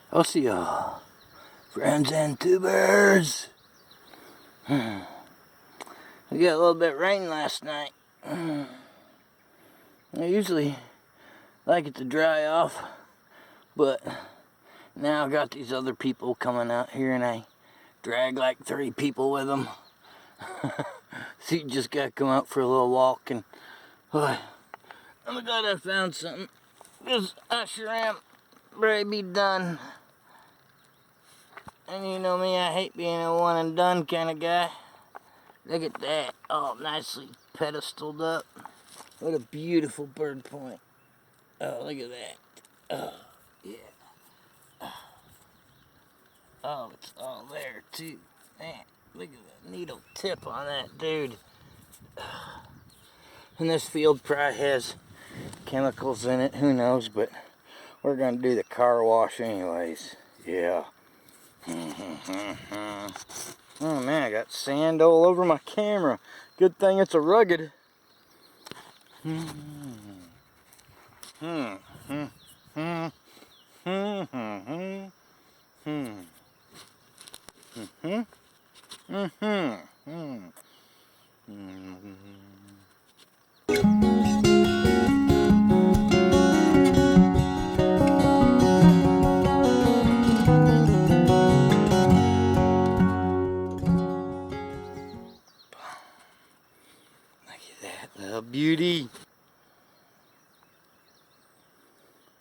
I'll see y'all, friends and tubers. We got a little bit of rain last night. I usually like it to dry off, but now I got these other people coming out here and I drag like 3 people with them. So you just gotta come out for a little walk, and I'm glad I found something, because I sure am ready to be done. And you know me, I hate being a one and done kind of guy. Look at that, all nicely pedestaled up. What a beautiful bird point. Oh, look at that. Oh, yeah. Oh, it's all there too. Man, look at that needle tip on that dude. And this field probably has chemicals in it, who knows, but we're gonna do the car wash anyways. Yeah. Oh man, I got sand all over my camera. Good thing it's a rugged. Little beauty.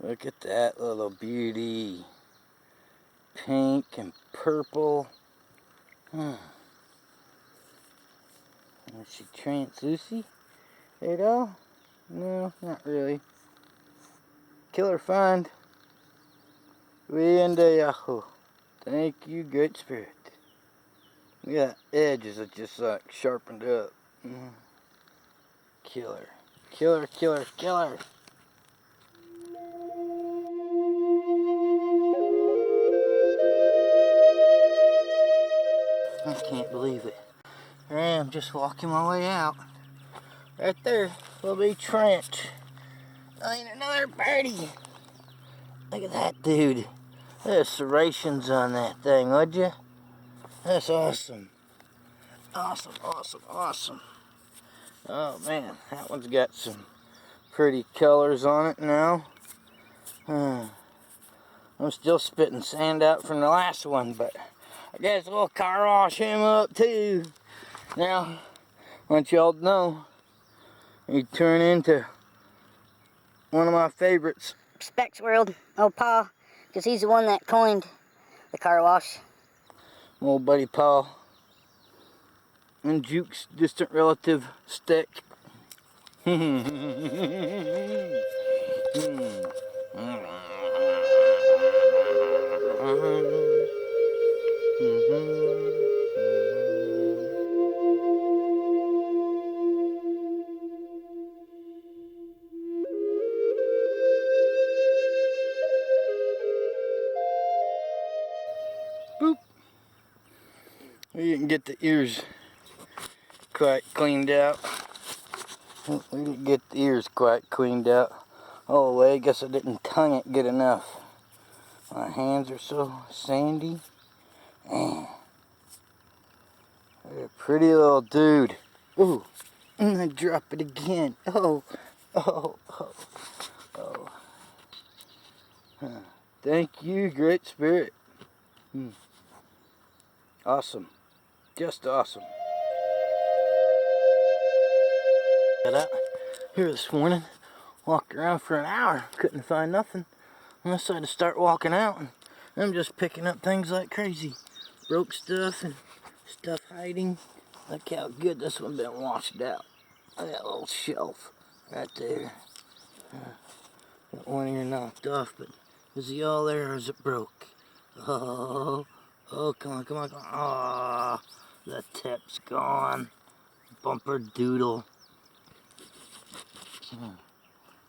Look at that little beauty. Pink and purple. Is she translucent at all? No, not really. Killer find. Way in the Yahoo. Thank you, Great Spirit. Look at that edges that just like sharpened up. Killer. Killer, killer, killer. I can't believe it. Here I am just walking my way out. Right there, little bitty trench. Ain't another birdie. Look at that dude. There's serrations on that thing, would you? That's awesome. Awesome, awesome, awesome. Oh man, that one's got some pretty colors on it now. I'm still spitting sand out from the last one, but I guess we'll car wash him up too. Now, I want y'all to know, he turned into one of my favorites. Specs World, old Pa, because he's the one that coined the car wash. My old buddy Paul. And Juke's distant relative, Stick. Boop. We didn't get the ears quite cleaned out. We didn't get the ears quite cleaned out all the way. I guess I didn't tongue it good enough. My hands are so sandy. Man. What a pretty little dude. Ooh. And I drop it again. Oh. Oh. Oh. Oh. Huh. Thank you, Great Spirit. Awesome. Just awesome. Got out here this morning, walked around for an hour, couldn't find nothing. I decided to start walking out, and I'm just picking up things like crazy. Broke stuff and stuff hiding. Look how good this one been washed out. Look at that little shelf right there. Got one ear knocked off, but is he all there or is it broke? Oh, come on, come on, come on. Ah, the tip's gone. Bumper doodle.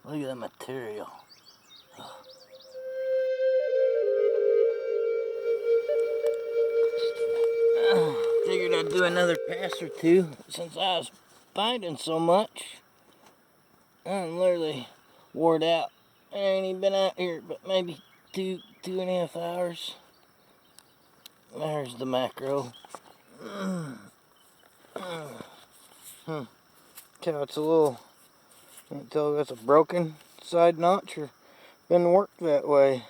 Look at that material. Figured I'd do another pass or two since I was finding so much. I'm literally wore out. I ain't even been out here but maybe two 2.5 hours. There's the macro. Tell it's a little, can't tell if that's a broken side notch or been worked that way.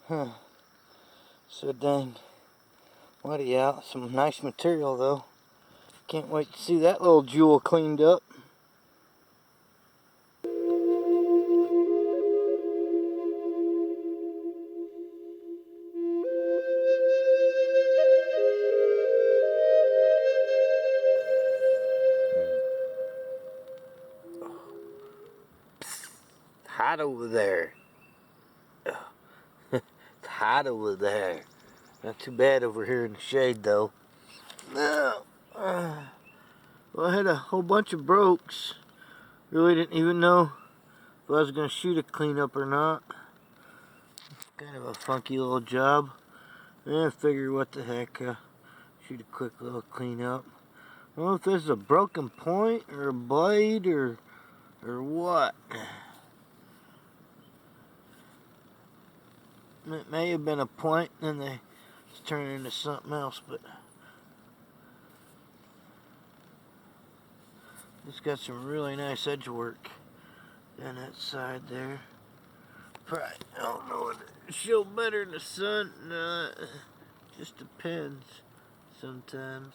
So dang muddy out. Some nice material though. Can't wait to see that little jewel cleaned up. Hot over there. It's hot over there. Not too bad over here in the shade though. Well, I had a whole bunch of brokes. Really didn't even know if I was going to shoot a cleanup or not. Kind of a funky little job. And I figured what the heck, shoot a quick little cleanup. I don't know if this is a broken point or a blade or what. It may have been a point and then it's turned into something else, but it's got some really nice edge work down that side there. Probably, I don't know, it'll show better in the sun. No, just depends sometimes.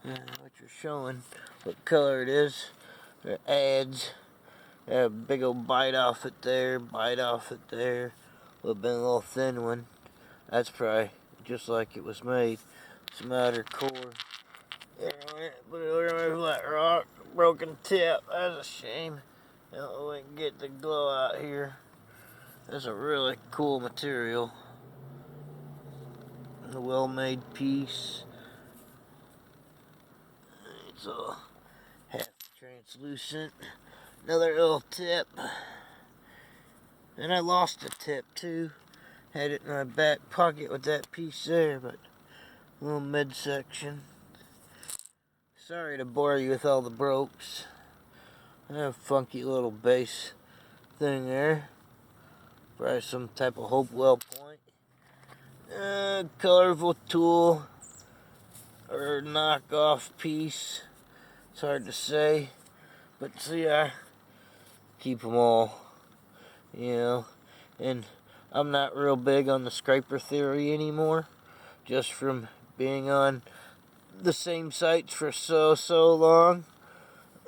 What you're showing, what color it is, it adds. A big old bite off it there, bite off it there. Would have been a little thin one. That's probably just like it was made. Some outer core. There on it, but it over that rock, broken tip. That's a shame. I don't know if we can get the glow out here. That's a really cool material. A well-made piece. It's all half translucent. Another little tip. And I lost a tip too. Had it in my back pocket with that piece there, but a little midsection. Sorry to bore you with all the brokes. I have a funky little base thing there. Probably some type of Hopewell point. Colorful tool or knockoff piece. It's hard to say, but see, I keep them all, you know. And I'm not real big on the scraper theory anymore, just from being on the same sites for so long.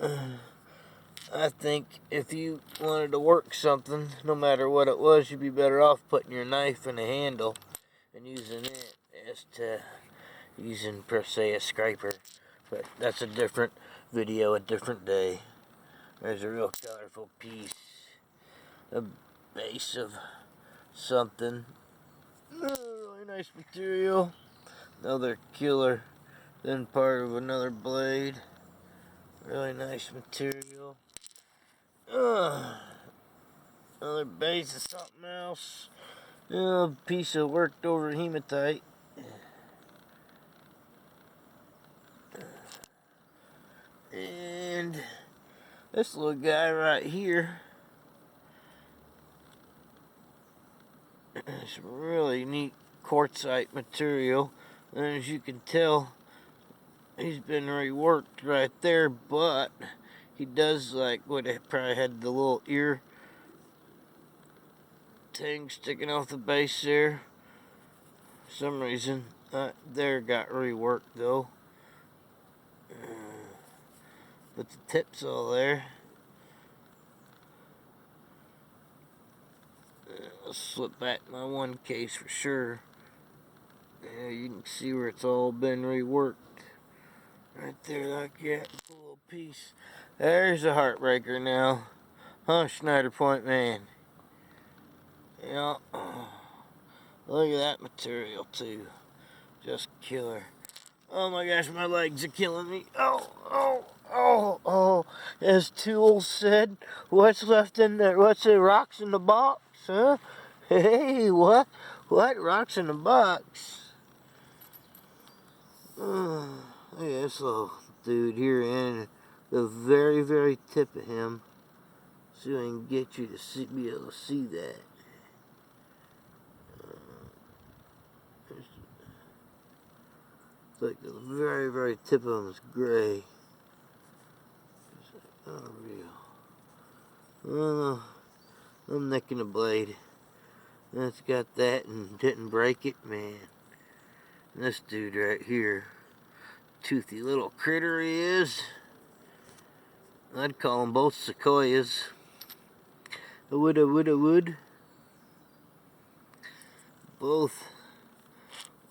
I think if you wanted to work something, no matter what it was, you'd be better off putting your knife in the handle and using it as to using per se a scraper. But that's a different video, a different day. There's a real colorful piece, a base of something. Really nice material. Another killer, then part of another blade. Really nice material. Another base of something else. A piece of worked over hematite. And this little guy right here. It's really neat quartzite material. And as you can tell, he's been reworked right there, but he does like what it probably had the little ear thing sticking off the base there. For some reason, there got reworked though. But the tip's all there. I'll slip back my one case for sure. Yeah, you can see where it's all been reworked. Right there, like that cool little piece. There's a heartbreaker now. Huh, Schneider Point man. Yeah. Look at that material too. Just killer. Oh my gosh, my legs are killing me. Oh. As Tool said, what's left in there? What's the rocks in the box, huh? Hey, what? What? Rocks in the box? Look at this little dude here, and the very tip of him. See if I can get you to see, be able to see that. It's like the very, very tip of them is gray. Unreal. Oh, I'm nicking a blade. That's got that and didn't break it, man. And this dude right here, toothy little critter he is. I'd call them both sequoias. I would. Both.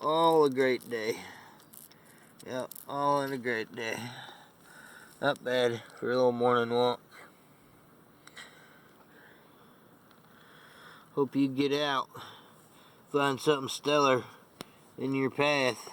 All a great day. Yep, all in a great day. Not bad for a little morning walk. Hope you get out. Find something stellar in your path.